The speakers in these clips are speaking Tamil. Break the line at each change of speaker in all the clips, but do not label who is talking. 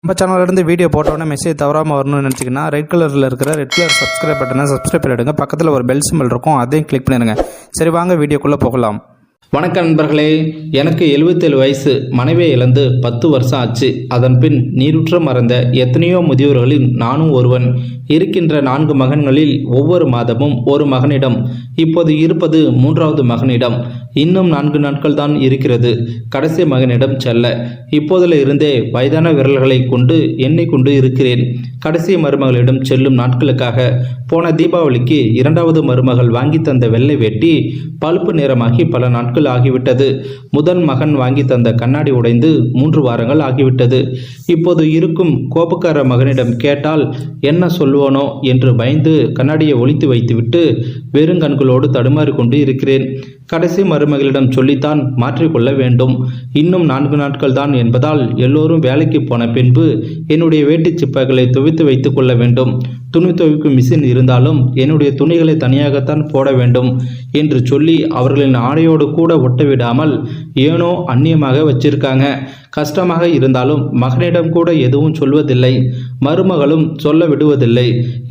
நம்ம சேனல்லேருந்து வீடியோ போட்டோன்னே மெசேஜ் தவறாமல் வரணும்னு நினச்சிங்கன்னா ரெட் கலரில் இருக்கிற ரெட் கலர் சப்ஸ்கிரைப் பட்டனை சப்ஸ்கிரைப் பண்ணிவிடுங்க. பக்கத்தில் ஒரு பெல் சிம்பிள் இருக்கும், அதையும் கிளிக் பண்ணிடுங்க. சரி, வாங்க வீடியோக்குள்ளே போகலாம்.
வணக்கம் நண்பர்களே, எனக்கு 77 வயசு, மனைவியை இழந்து 10 வருஷம் ஆச்சு. அதன் பின் நீருற்ற மறந்த எத்தனையோ முதியோர்களில் நானும் ஒருவன். இருக்கின்ற 4 மகன்களில் ஒவ்வொரு மாதமும் ஒரு மகனிடம், இப்போது இருப்பது 3வது மகனிடம். இன்னும் 4 நாட்கள் தான் இருக்கிறது கடைசி மகனிடம் செல்ல. இப்போதில் இருந்தே வயதான விரல்களை கொண்டு எண்ணிக்கொண்டு இருக்கிறேன். கடைசி மருமகளிடம் செல்லும் நாட்களுக்காக. போன தீபாவளிக்கு 2வது மருமகள் வாங்கி தந்த வெள்ளை வேட்டி பழுப்பு நிறமாகி பல நாட்கள் ஆகிவிட்டது. முதல் மகன் வாங்கி தந்த கண்ணாடி உடைந்து 3 வாரங்கள் ஆகிவிட்டது. இப்போது இருக்கும் கோபக்கார மகனிடம் கேட்டால் என்ன சொல்லுவானோ என்று பயந்து கண்ணாடியை ஒளித்து வைத்துவிட்டு வெறுங்கண்களோடு தடுமாறி கொண்டு இருக்கிறேன். கடைசி மருமகளிடம் சொல்லித்தான் மாற்றிக்கொள்ள வேண்டும். இன்னும் 4 நாட்கள் தான் என்பதால் எல்லோரும் வேலைக்கு போன பின்பு என்னுடைய வேட்டி சிப்பைகளை துவைத்து வைத்துக் கொள்ள வேண்டும். துணி துவைக்கும் மிஷின் இருந்தாலும் என்னுடைய துணிகளை தனியாகத்தான் போட வேண்டும் என்று சொல்லி அவர்களின் ஆடையோடு கூட ஒட்ட விடாமல் ஏனோ அந்நியமாக வச்சிருக்காங்க. கஷ்டமாக இருந்தாலும் மகனிடம் கூட எதுவும் சொல்வதில்லை, மருமகளும் சொல்ல விடுவதில்லை.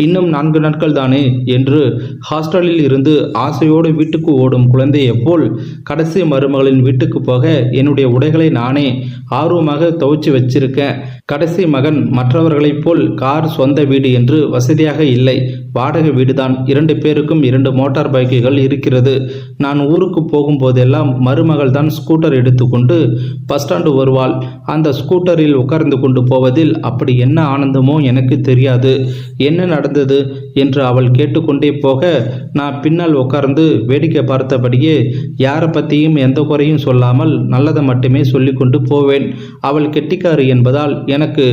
இன்னும் 4 நாட்கள் தானே என்று ஹாஸ்டலில் இருந்து ஆசையோடு வீட்டுக்கு ஓடும் குழந்தையை போல் கடைசி மருமகளின் வீட்டுக்கு போக என்னுடைய உடைகளை நானே ஆர்வமாக துவைச்சு வச்சிருக்கேன். கடைசி மகன் மற்றவர்களைப் போல் கார், சொந்த வீடு என்று வசதியாக இல்லை, வாடகை வீடுதான். 2 பேருக்கும் 2 மோட்டார் பைக்குகள் இருக்கிறது. நான் ஊருக்கு போகும்போதெல்லாம் மருமகள் தான் ஸ்கூட்டர் எடுத்துக்கொண்டு பஸ் ஸ்டாண்டு வருவாள். அந்த ஸ்கூட்டரில் உட்கார்ந்து கொண்டு போவதில் அப்படி என்ன ஆனந்தமோ எனக்கு தெரியாது. என்ன நடந்தது என்று அவள் கேட்டுக்கொண்டே போக நான் பின்னால் உட்கார்ந்து வேடிக்கை பார்த்தபடியே யாரை பற்றியும் எந்த குறையும் சொல்லாமல் நல்லதை மட்டுமே சொல்லி கொண்டு போவேன். அவள் கெட்டிக்காரி என்பதால் எனக்கு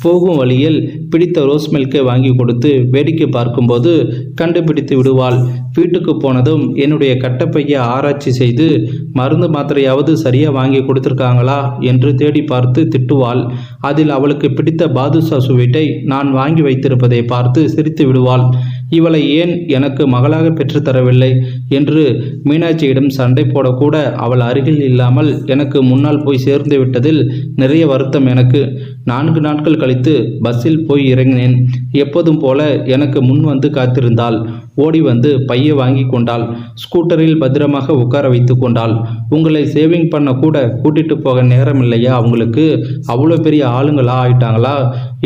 போகும் வழியில் பிடித்த ரோஸ் மில்கை வாங்கி கொடுத்து வேடிக்கை பார்க்கும்போது கண்டுபிடித்து விடுவாள். வீட்டுக்கு போனதும் என்னுடைய கட்டப்பையை ஆராய்ச்சி செய்து மருந்து மாத்திரையாவது சரியாக வாங்கி கொடுத்துருக்காங்களா என்று தேடி பார்த்து திட்டுவாள். அதில் அவளுக்கு பிடித்த பாதுஷா ஸ்வீட்டை நான் வாங்கி வைத்திருப்பதை பார்த்து சிரித்து விடுவாள். இவளை ஏன் எனக்கு மகளாக பெற்றுத்தரவில்லை என்று மீனாட்சியிடம் சண்டை போடக்கூட அவள் அருகில் இல்லாமல் எனக்கு முன்னால் போய் சேர்ந்து விட்டதில் நிறைய வருத்தம் எனக்கு. 4 நாட்கள் கழித்து பஸ்ஸில் போய் இறங்கினேன். எப்போதும் போல எனக்கு முன் வந்து காத்திருந்தாள். ஓடி வந்து பையை வாங்கி கொண்டாள். ஸ்கூட்டரில் பத்திரமாக உட்கார வைத்து கொண்டாள். உங்களை சேவிங் பண்ண கூட கூட்டிட்டு போக நேரம் இல்லையா அவங்களுக்கு? அவ்வளோ பெரிய ஆளுங்களா ஆயிட்டாங்களா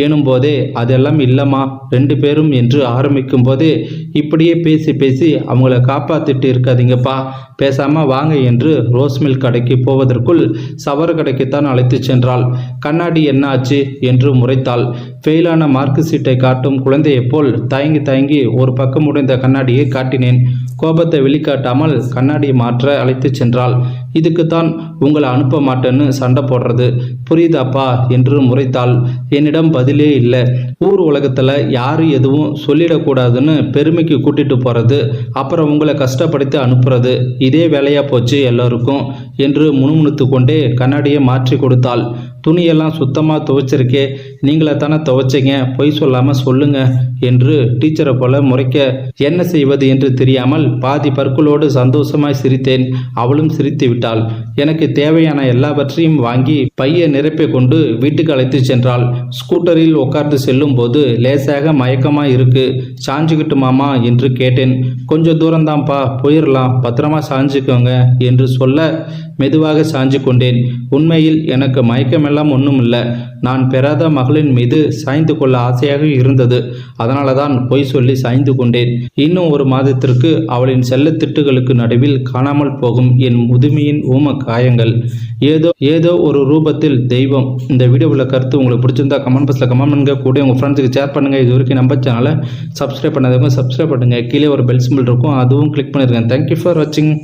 எனும் போதே அதெல்லாம் இல்லைம்மா 2 பேரும் என்று ஆரம்பிக்கும் போதே இப்படியே பேசி பேசி அவங்கள காப்பாத்திட்டு இருக்காதீங்கப்பா, பேசாம வாங்க என்று ரோஸ் மில்க் கடைக்கு போவதற்குள் சவர கடைக்குத்தான் அழைத்து சென்றாள். கண்ணாடி என்ன ஆச்சு என்று முறைத்தாள். ஃபெயிலான மார்க் சீட்டை காட்டும் குழந்தையைப் போல் தயங்கி தயங்கி ஒரு பக்கம் உடைந்த கண்ணாடியை காட்டினேன். கோபத்தை வெளிக்காட்டாமல் கண்ணாடியை மாற்ற அழைத்து சென்றாள். இதுக்குத்தான் உங்களை அனுப்ப மாட்டேன்னு சண்டை போடுறது, புரியுதாப்பா என்று முறைத்தாள். என்னிடம் பதிலே இல்லை. ஊர் உலகத்துல யாரு எதுவும் சொல்லிடக்கூடாதுன்னு பெருமைக்கு கூட்டிட்டு போறது, அப்புறம் உங்களை கஷ்டப்படுத்தி அனுப்புறது, இதே வேலையா போச்சு எல்லோருக்கும் என்று முணுமுணுத்து கொண்டே கண்ணாடியை மாற்றி கொடுத்தாள். துணியெல்லாம் சுத்தமாக துவைச்சிருக்கே, நீங்களே தானே துவைச்சிங்க, பொய் சொல்லாமல் சொல்லுங்க என்று டீச்சரை போல முறைக்க என்ன செய்வது என்று தெரியாமல் பாதி பற்களோடு சந்தோஷமாய் சிரித்தேன். அவளும் சிரித்து விட்டாள். எனக்கு தேவையான எல்லாவற்றையும் வாங்கி பையை நிரப்பி கொண்டு வீட்டுக்கு அழைத்து சென்றாள். ஸ்கூட்டரில் உட்கார்ந்து செல்லும் போது லேசாக மயக்கமாக இருக்கு, சாஞ்சுக்கிட்டு மாமா என்று கேட்டேன். கொஞ்சம் தூரம்தான்ப்பா, போயிடலாம், பத்திரமா சாஞ்சுக்கோங்க என்று சொல்ல மெதுவாக சாஞ்சு கொண்டேன். உண்மையில் எனக்கு மயக்கமெல்லாம் ஒன்றும் இல்லை. நான் பெறாத மகளின் மீது சாய்ந்து கொள்ள ஆசையாக இருந்தது. அதனால தான் பொய் சொல்லி சாய்ந்து கொண்டேன். இன்னும் 1 மாதத்திற்கு அவளின் செல்ல திட்டுகளுக்கு நடுவில் காணாமல் போகும் என் முதுமையின் ஊம காயங்கள். ஏதோ ஒரு ரூபத்தில் தெய்வம். இந்த வீடியோவில் கருத்து உங்களுக்கு பிடிச்சிருந்தா கமெண்ட் பாக்ஸில் கமெண்ட் பண்ணுங்க, கூட உங்கள் ஃப்ரெண்ட்ஸுக்கு ஷேர் பண்ணுங்கள். இது வரைக்கும் நம்ம சேனலை சப்ஸ்கிரைப் பண்ணாதவங்க சப்ஸ்கிரைப் பண்ணுங்கள். கீழே ஒரு பெல் சிம்பிள் இருக்கும், அதுவும் கிளிக் பண்ணிடுங்க. தேங்க்யூ ஃபார் வாட்சிங்.